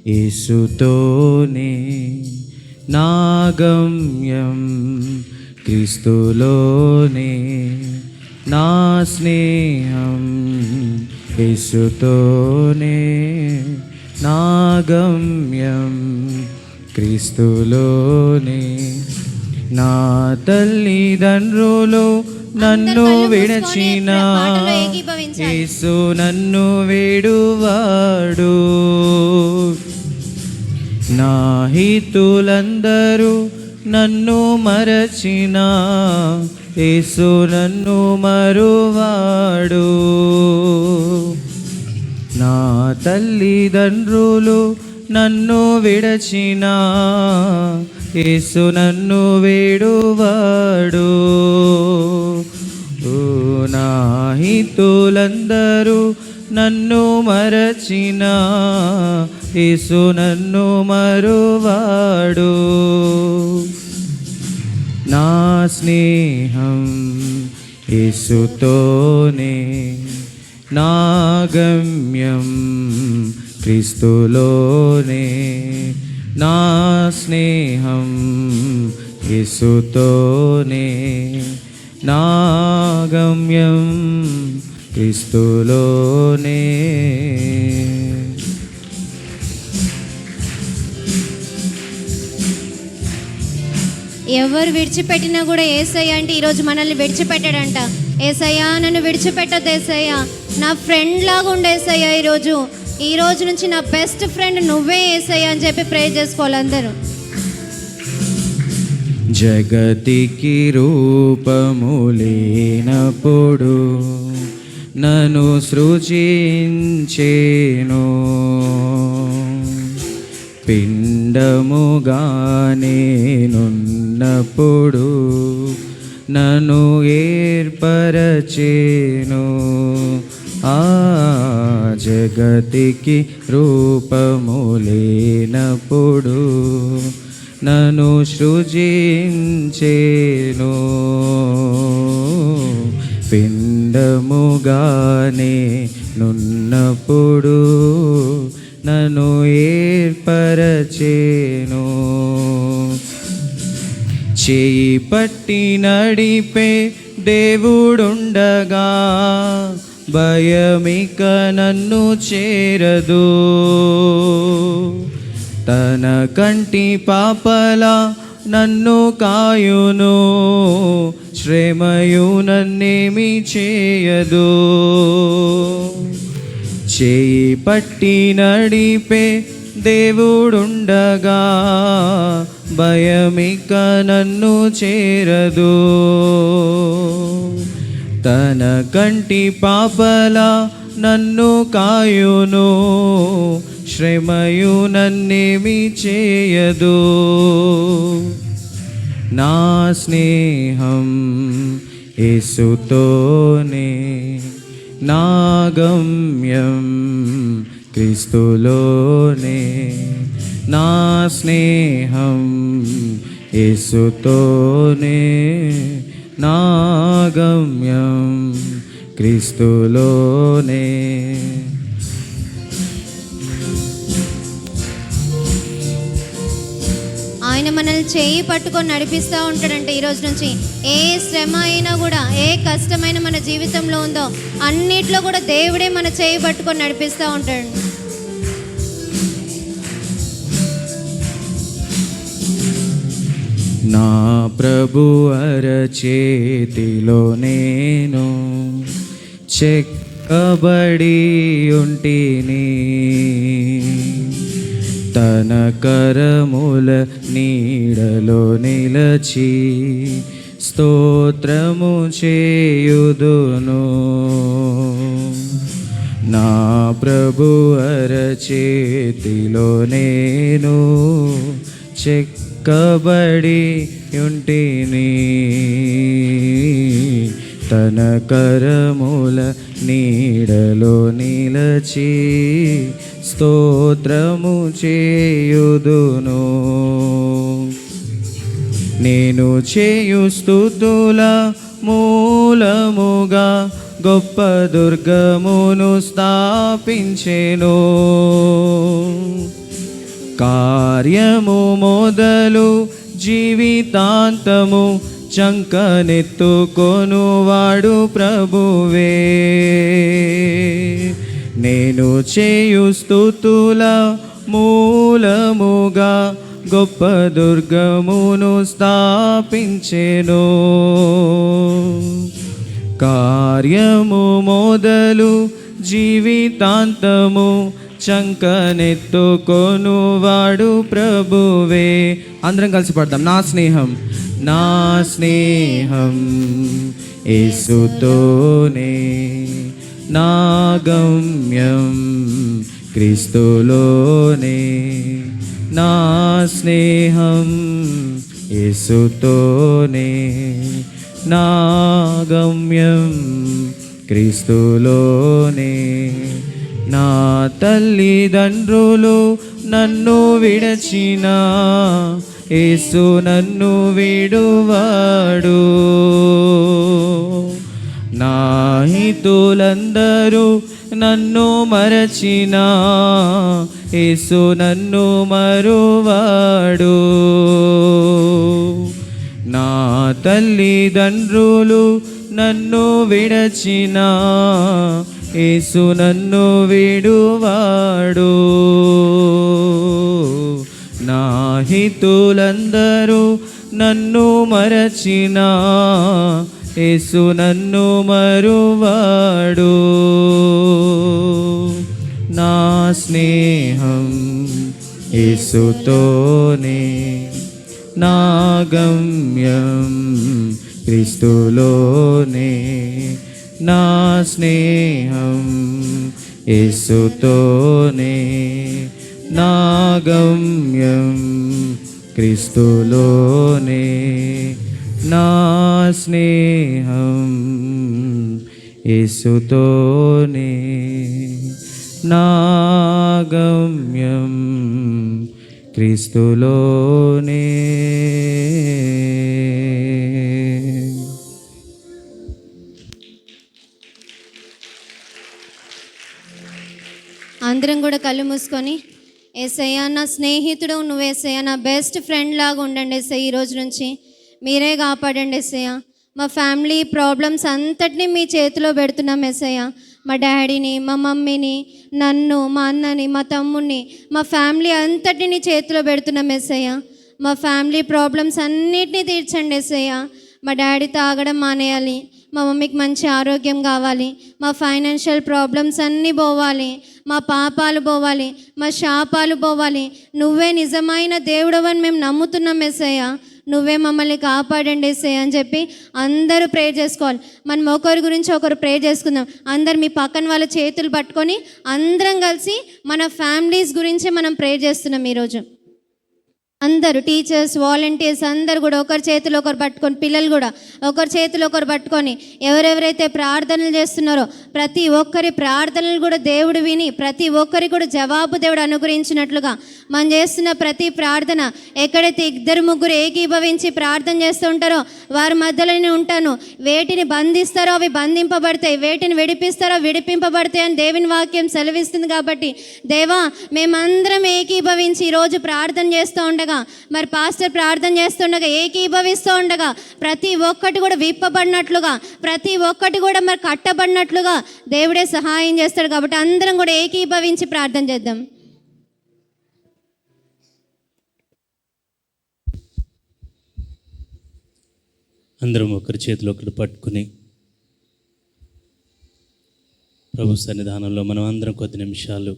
యేసుతోనే నా గమ్యం, క్రీస్తులోనే నా స్నేహం. యేసుతోనే నా గమ్యం, క్రీస్తులోనే. నా తల్లిదండ్రులు నన్ను విడచిన యేసు నన్ను వేడువాడు. నా హితులందరూ నన్ను మరచిన యేసు నన్ను మరువాడు. నా తల్లిదండ్రులు నన్ను విడచిన యేసు నన్ను వేడువాడు. నా హితులందరూ నన్ను మరచిన యేసు నన్ను మరువాడు. నా స్నేహం యేసుతోనే, నా గమ్యం క్రీస్తులోనే. నా స్నేహం యేసుతోనే, నా గమ్యం క్రీస్తులోనే. ఎవరు విడిచిపెట్టినా కూడా యేసయ్య అంటే ఈరోజు మనల్ని విడిచిపెట్టాడంట. యేసయ్య నన్ను విడిచిపెట్టొద్దు, యేసయ్య నా ఫ్రెండ్ లాగా ఉండే యేసయ్య, ఈ రోజు నుంచి నా బెస్ట్ ఫ్రెండ్ నువ్వే యేసయ్య అని చెప్పి ప్రే చేసుకోవాలి అందరూ. జగతికి రూపము లేనప్పుడు నన్ను సృజించేను, పిండముగా నేనున్నప్పుడు నన్ను ఏర్పరచేను. ఆ జగతికి రూపము లేనప్పుడు నన్ను సృజించేను, పిండముగానే నున్నప్పుడు నన్ను ఏర్పరచేను. చేయి పట్టి నడిపే దేవుడుండగా భయమిక నన్ను చేరదు. తన కంటి పాపలా నన్ను కాయును, శ్రమయు నన్నేమి చేయదు. చేయి పట్టి నడిపే దేవుడుండగా భయమిక నన్ను చేరదు. తన కంటి పాపలా నన్ను కాయును, శ్రమయు నన్నేమి చేయదు. నా స్నేహం యేసుతోనే, నా గమ్యం క్రీస్తులోనే. నా స్నేహం యేసుతోనే, నా గమ్యం క్రీస్తులోనే. ఆయన మనల్ని చేయి పట్టుకొని నడిపిస్తూ ఉంటాడంటే ఈరోజు నుంచి ఏ శ్రమ అయినా కూడా, ఏ కష్టమైన మన జీవితంలో ఉందో అన్నిట్లో కూడా దేవుడే మన చేయి పట్టుకొని నడిపిస్తూ ఉంటాడు. నా ప్రభు అరచేతిలో నేను చెక్కబడి ఉంటిని, తన కరముల నీడలో నిలచి స్తోత్రము చేయుదును. నా ప్రభు అరచేతిలో నేను చెక్కబడి ఉంటిని, తన కరముల నీడలో నిలచి స్తోత్రము చేయుదును. నేను చేయు స్తుతుల మూలముగా గొప్ప దుర్గమును స్థాపించెను. కార్యము మొదలు జీవితాంతము చంకనెత్తుకొనువాడు ప్రభువే. నేను చేయు స్తుతుల మూలముగా గొప్ప దుర్గమును స్థాపించెను. కార్యము మొదలు జీవితాంతము చంకనెత్తుకొనువాడు ప్రభువే. అందరం కలిసి పడదాం. నా స్నేహం యేసుతోనే, నా గమ్యం క్రీస్తులోనే. నా స్నేహం యేసుతోనే, నా గమ్యం క్రీస్తులోనే. నా తల్లిదండ్రులు నన్ను విడచిన యేసు నన్ను విడువాడు. నా హితులందరూ నన్ను మరచిన యేసు నన్ను మరువాడు. నా తల్లిదండ్రులు నన్ను విడచిన యేసు నన్ను విడువాడు. నా హితులందరూ నన్ను మరచిన యేసు నన్ను మరువాడు. నా స్నేహం యేసుతోనే, నా గమ్యం క్రీస్తులోనే. నా స్నేహం యేసుతోనే, నా గమ్యం క్రీస్తులోనే. నా స్నేహం యేసుతోనే, నా గమ్యం క్రీస్తులోనే. అందరం కూడా కళ్ళు మూసుకొని, యేసయ్యా నా స్నేహితుడు నువ్వు, యేసయ్యా నా బెస్ట్ ఫ్రెండ్ లాగా ఉండండి యేసయ్య. ఈ రోజు నుంచి మీరే కాపాడండి యేసయ్యా. మా ఫ్యామిలీ ప్రాబ్లమ్స్ అంతటినీ మీ చేతిలో పెడుతున్నాం యేసయ్యా. మా డాడీని, మా మమ్మీని, నన్ను, మా అన్నని, మా తమ్ముడిని, మా ఫ్యామిలీ అంతటిని చేతిలో పెడుతున్నాం యేసయ్యా. మా ఫ్యామిలీ ప్రాబ్లమ్స్ అన్నిటినీ తీర్చండి యేసయ్యా. మా డాడీ తాగడం మానేయాలి, మా మమ్మీకి మంచి ఆరోగ్యం కావాలి, మా ఫైనాన్షియల్ ప్రాబ్లమ్స్ అన్నీ పోవాలి, మా పాపాలు పోవాలి, మా శాపాలు పోవాలి. నువ్వే నిజమైన దేవుడవని మేము నమ్ముతున్నాం యేసయ్యా. నువ్వే మమ్మల్ని కాపాడండి యేసయ్యా అని చెప్పి అందరూ ప్రే చేసుకోవాలి. మనం ఒకరి గురించి ఒకరు ప్రే చేసుకుందాం. అందరు మీ పక్కన వాళ్ళ చేతులు పట్టుకొని అందరం కలిసి మన ఫ్యామిలీస్ గురించి మనం ప్రే చేస్తున్నాం ఈరోజు. అందరూ టీచర్స్, వాలంటీర్స్ అందరు కూడా ఒకరి చేతులు ఒకరు పట్టుకొని, పిల్లలు కూడా ఒకరి చేతులు ఒకరు పట్టుకొని ఎవరెవరైతే ప్రార్థనలు చేస్తున్నారో ప్రతి ఒక్కరి ప్రార్థనలు కూడా దేవుడు విని ప్రతి ఒక్కరికి కూడా జవాబు దేవుడు అనుగ్రహించినట్లుగా మనం చేస్తున్న ప్రతి ప్రార్థన, ఎక్కడైతే ఇద్దరు ముగ్గురు ఏకీభవించి ప్రార్థన చేస్తూ ఉంటారో వారి మధ్యలోనే ఉంటాను. వేటిని బంధిస్తారో అవి బంధింపబడతాయి, వేటిని విడిపిస్తారో విడిపింపబడతాయి అని దేవుని వాక్యం సెలవిస్తుంది. కాబట్టి దేవా, మేమందరం ఏకీభవించి ఈరోజు ప్రార్థన చేస్తూ ఉండగా, మరి పాస్టర్ ప్రార్థన చేస్తుండగా ఏకీభవిస్తూ ఉండగా ప్రతి ఒక్కటి కూడా విప్పబడినట్లుగా, ప్రతి ఒక్కటి కూడా మరి కట్టబడినట్లుగా దేవుడే సహాయం చేస్తాడు. కాబట్టి అందరం కూడా ఏకీభవించి ప్రార్థన చేద్దాం. అందరం ఒకరి చేతిలో ఒకటి పట్టుకుని ప్రభు సన్నిధానంలో మనం అందరం కొద్ది నిమిషాలు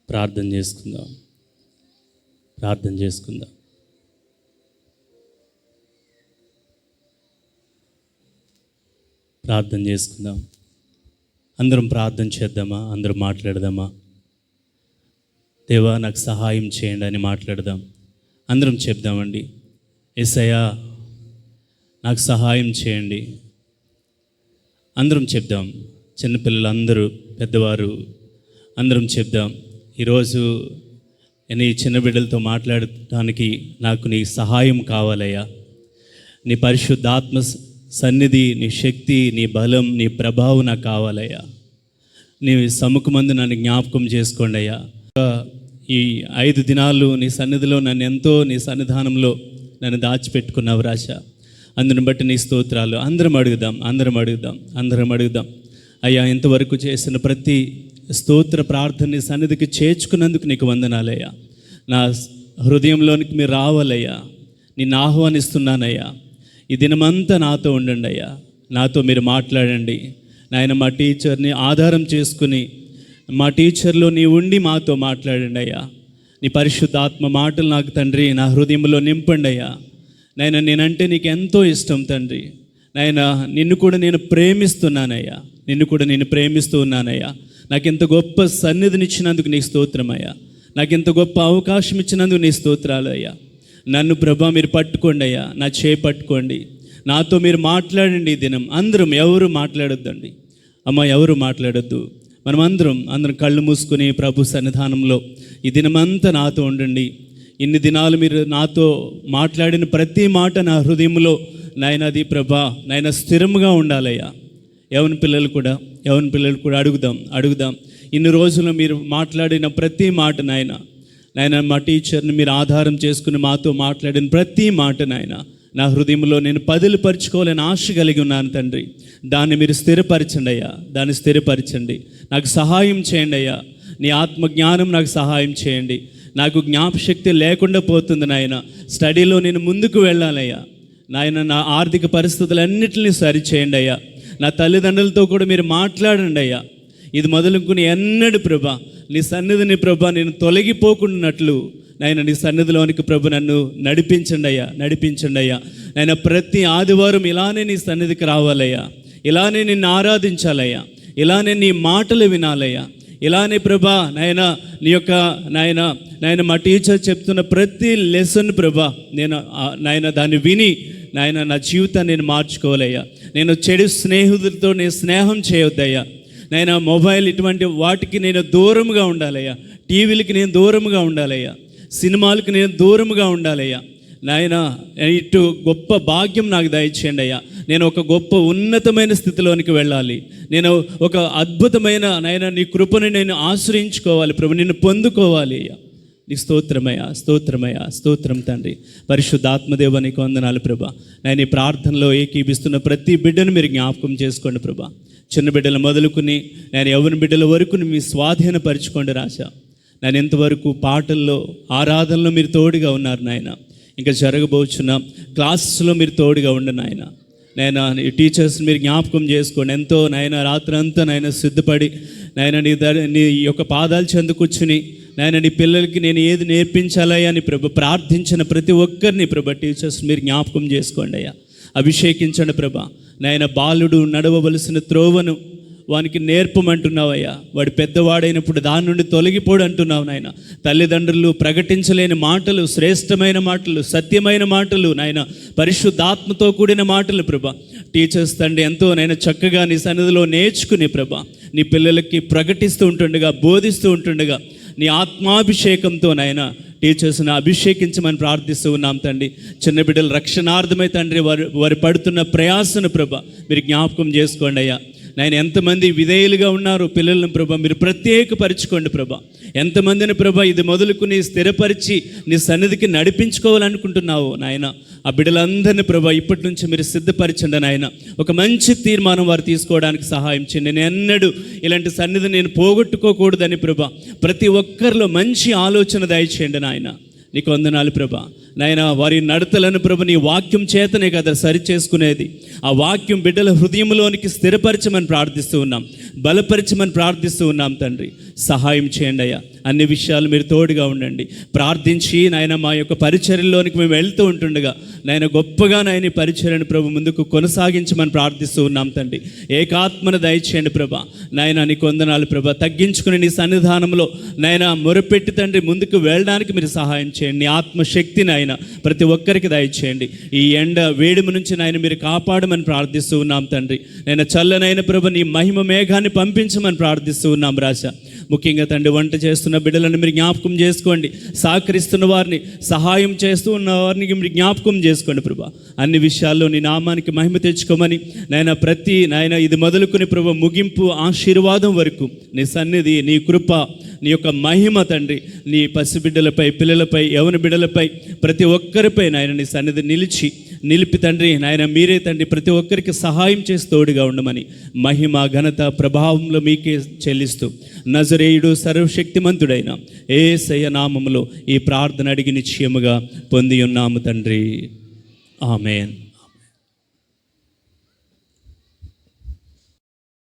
ప్రార్థన చేసుకుందాం. ప్రార్థన చేసుకుందాం. ప్రార్థన చేసుకుందాం. అందరం ప్రార్థన చేద్దామా? అందరం మాట్లాడదామా? దేవా, నాకు సహాయం చేయండి అని మాట్లాడదాం. అందరం చెప్దామండి, యేసయ్యా నాకు సహాయం చేయండి. అందరం చెప్దాం. చిన్నపిల్లలు అందరూ, పెద్దవారు అందరం చెప్దాం. ఈరోజు నీ చిన్న బిడ్డలతో మాట్లాడటానికి నాకు నీ సహాయం కావాలయ్యా. నీ పరిశుద్ధాత్మ సన్నిధి, నీ శక్తి, నీ బలం, నీ ప్రభావం నాకు కావాలయ్యా. నీ సముఖమందు నన్ను జ్ఞాపకం చేసుకోండి అయ్యా. ఈ 5 దినాలు నీ సన్నిధిలో నన్ను ఎంతో, నీ సన్నిధానంలో నన్ను దాచిపెట్టుకున్నావు రాజా. అందుని బట్టి నీ స్తోత్రాలు. అందరం అడుగుదాం అయ్యా. ఇంతవరకు చేసిన ప్రతి స్తోత్ర ప్రార్థన నీ సన్నిధికి చేర్చుకున్నందుకు నీకు వందనాలయ్యా. నా హృదయంలోనికి మీరు రావాలయ్యా. నిన్ను ఆహ్వానిస్తున్నానయ్యా. ఈ దినమంతా నాతో ఉండండి అయ్యా. నాతో మీరు మాట్లాడండి నాయన. మా టీచర్ని ఆధారం చేసుకుని, మా టీచర్లో నీ ఉండి మాతో మాట్లాడండి అయ్యా. నీ పరిశుద్ధాత్మ మాటలు నాకు తండ్రి నా హృదయంలో నింపండి అయ్యా. నాయన, నేనంటే నీకు ఎంతో ఇష్టం తండ్రి. నాయన, నిన్ను కూడా నేను ప్రేమిస్తున్నానయ్యా. నాకు ఇంత గొప్ప సన్నిధినిచ్చినందుకు నీ స్తోత్రమయ్యా. నాకు ఇంత గొప్ప అవకాశం ఇచ్చినందుకు నీ స్తోత్రాలు అయ్యా. నన్ను ప్రభా మీరు పట్టుకోండి అయ్యా. నా చేయి పట్టుకోండి. నాతో మీరు మాట్లాడండి. ఈ దినం అందరం ఎవరు మాట్లాడొద్దండి అమ్మ, ఎవరు మాట్లాడొద్దు. మనం అందరం కళ్ళు మూసుకొని ప్రభు సన్నిధానంలో ఈ దినమంతా నాతో ఉండండి. ఇన్ని దినాలు మీరు నాతో మాట్లాడిన ప్రతి మాట నా హృదయంలో నాయన అది ప్రభా నాయన స్థిరంగా ఉండాలయ్యా. యవన పిల్లలు కూడా అడుగుదాం. ఇన్ని రోజులు మీరు మాట్లాడిన ప్రతి మాట నాయన మా టీచర్ని మీరు ఆధారం చేసుకుని మాతో మాట్లాడిన ప్రతి మాట నాయన నా హృదయంలో నేను పదిలిపరుచుకోవాలని ఆశ కలిగి ఉన్నాను తండ్రి. దాన్ని మీరు స్థిరపరచండి అయ్యా. నాకు సహాయం చేయండి అయ్యా. నీ ఆత్మజ్ఞానం నాకు సహాయం చేయండి. నాకు జ్ఞాపశక్తి లేకుండా పోతుంది నాయన. స్టడీలో నేను ముందుకు వెళ్ళాలయ్యా. నాయన, నా ఆర్థిక పరిస్థితులన్నింటినీ సరిచేయండి అయ్యా. నా తల్లిదండ్రులతో కూడా మీరు మాట్లాడండి అయ్యా. ఇది మొదలుకొని ఎన్నడూ ప్రభా నీ సన్నిధిని ప్రభా నేను తొలగిపోకున్నట్లు నాయన నీ సన్నిధిలోనికి ప్రభు నన్ను నడిపించండి అయ్యా. నాయన, ప్రతి ఆదివారం ఇలానే నీ సన్నిధికి రావాలయ్యా. ఇలానే నిన్ను ఆరాధించాలయ్యా. ఇలానే నీ మాటలు వినాలయ్యా. ఇలానే ప్రభా నాయన నీ యొక్క నాయన మా టీచర్ చెప్తున్న ప్రతి లెసన్ ప్రభా నాయన దాన్ని విని నాయన నా జీవితాన్ని నేను మార్చుకోవాలయ్యా. నేను చెడు స్నేహితులతో నేను స్నేహం చేయొద్దయ్యా. నాయన, మొబైల్ ఇటువంటి వాటికి నేను దూరంగా ఉండాలయ్యా. టీవీలకి నేను దూరంగా ఉండాలయ్యా. సినిమాలకు నేను దూరంగా ఉండాలయ్యా. నాయన, ఇటు గొప్ప భాగ్యం నాకు దయచేయండి అయ్యా. నేను ఒక గొప్ప ఉన్నతమైన స్థితిలోనికి వెళ్ళాలి. నేను ఒక అద్భుతమైన నాయన నీ కృపను నేను ఆశ్రయించుకోవాలి ప్రభు, నిన్ను పొందుకోవాలి అయ్యా. నీ స్తోత్రం తండ్రి. పరిశుద్ధాత్మదేవ నీకు వందనాలు ప్రభా. నేను ఈ ప్రార్థనలో ఏకీభిస్తున్న ప్రతి బిడ్డను మీరు జ్ఞాపకం చేసుకోండి ప్రభా. చిన్న బిడ్డలు మొదలుకుని నేను యవ్వన బిడ్డల వరకు మీ స్వాధీనపరచుకోండి రాజా. నేను ఎంతవరకు పాటల్లో ఆరాధనలో మీరు తోడుగా ఉన్నారు నాయన. ఇంకా జరగబోచున్న క్లాసెస్లో మీరు తోడుగా ఉండి నాయన. నాయన, ఈ టీచర్స్ మీరు జ్ఞాపకం చేసుకోండి. ఎంతో నాయన రాత్రంతా నాయన సిద్ధపడి నాయన నీ యొక్క పాదాలు చెందు కూర్చుని నాయన నీ పిల్లలకి నేను ఏది నేర్పించాలయ్యా అని ప్రభు ప్రార్థించిన ప్రతి ఒక్కరిని ప్రభు టీచర్స్ మీరు జ్ఞాపకం చేసుకోండి అయ్యా. అభిషేకించండి ప్రభా. నాయన, బాలుడు నడవవలసిన త్రోవను వానికి నేర్పమంటున్నావయ్యా. వాడు పెద్దవాడైనప్పుడు దాని నుండి తొలగిపోడు అంటున్నావు నాయన. తల్లిదండ్రులు ప్రకటించలేని మాటలు, శ్రేష్టమైన మాటలు, సత్యమైన మాటలు నాయన, పరిశుద్ధాత్మతో కూడిన మాటలు ప్రభా టీచర్స్ తండ్రి ఎంతో నాయన చక్కగా నీ సన్నిధిలో నేర్చుకుని ప్రభా నీ పిల్లలకి ప్రకటిస్తూ ఉంటుండగా, బోధిస్తూ ఉంటుండగా నీ ఆత్మాభిషేకంతో నాయన టీచర్స్ని అభిషేకించమని ప్రార్థిస్తూ ఉన్నాం తండ్రి. చిన్న బిడ్డలు రక్షణార్థమై తండ్రి వారు పడుతున్న ప్రయాసను ప్రభా మీరు జ్ఞాపకం చేసుకోండి అయ్యా. నాయన, ఎంతమంది విధేయులుగా ఉన్నారు పిల్లలను ప్రభా మీరు ప్రత్యేకపరచుకోండి ప్రభా. ఎంతమందిని ప్రభా ఇది మొదలుకుని స్థిరపరిచి నీ సన్నిధికి నడిపించుకోవాలనుకుంటున్నావు నాయన. ఆ బిడ్డలందరినీ ప్రభా ఇప్పటి నుంచి మీరు సిద్ధపరచండి నాయన. ఒక మంచి తీర్మానం వారు తీసుకోవడానికి సహాయం చేయండి. నేను ఎన్నడూ ఇలాంటి సన్నిధి నేను పోగొట్టుకోకూడదని ప్రభా ప్రతి ఒక్కరిలో మంచి ఆలోచన దయచేయండి నాయన. నీకు వందనాలు ప్రభా. నాయన, వారి నడతలను ప్రభు నీ వాక్యం చేతనే కదా సరి చేసుకునేది. ఆ వాక్యం బిడ్డల హృదయంలోనికి స్థిరపరచమని ప్రార్థిస్తూ ఉన్నాం, బలపరచమని ప్రార్థిస్తూ ఉన్నాం తండ్రి. సహాయం చేయండి అయ్యా. అన్ని విషయాలు మీరు తోడుగా ఉండండి. ప్రార్థించి నాయన మా యొక్క పరిచర్యలోనికి మేము వెళ్తూ ఉంటుండగా నాయన గొప్పగా నాయన ఈ పరిచర్యను ప్రభు ముందుకు కొనసాగించమని ప్రార్థిస్తూ ఉన్నాం తండ్రి. ఏకాత్మను దయచేయండి ప్రభా. నాయన నీకు వందనాలు ప్రభా. తగ్గించుకుని నీ సన్నిధానంలో నాయన మొరపెట్టి తండ్రి ముందుకు వెళ్ళడానికి మీరు సహాయం చేయండి. నీ ఆత్మశక్తి నాయన ప్రతి ఒక్కరికి దయచేయండి. ఈ ఎండ వేడిమి నుంచి నాయన మీరు కాపాడమని ప్రార్థిస్తూ ఉన్నాం తండ్రి. నేను చల్లనైన ప్రభు నీ మహిమ మేఘాన్ని పంపించమని ప్రార్థిస్తూ ఉన్నాం రాజా. ముఖ్యంగా తండ్రి వంట చేస్తున్న బిడ్డలను మీరు జ్ఞాపకం చేసుకోండి. సహకరిస్తున్న వారిని, సహాయం చేస్తూ ఉన్న వారిని మీరు జ్ఞాపకం చేసుకోండి ప్రభా. అన్ని విషయాల్లో నీ నామానికి మహిమ తెచ్చుకోమని నాయన ఇది మొదలుకొని ప్రభా ముగింపు ఆశీర్వాదం వరకు నీ సన్నిధి, నీ కృప, నీ యొక్క మహిమ తండ్రి నీ పసిబిడ్డలపై, పిల్లలపై, యవన బిడ్డలపై, ప్రతి ఒక్కరిపై నాయన నీ సన్నిధి నిలిపి తండ్రి నాయన మీరే తండ్రి ప్రతి ఒక్కరికి సహాయం చేసి తోడుగా ఉండమని మహిమ, ఘనత, ప్రభావంలో మీకే చెల్లిస్తూ నజరేయుడు సర్వశక్తిమంతుడైన యేసయ్య నామములో ఈ ప్రార్థన అడిగి నిశ్చయముగా పొంది ఉన్నాము తండ్రి. ఆమేన్.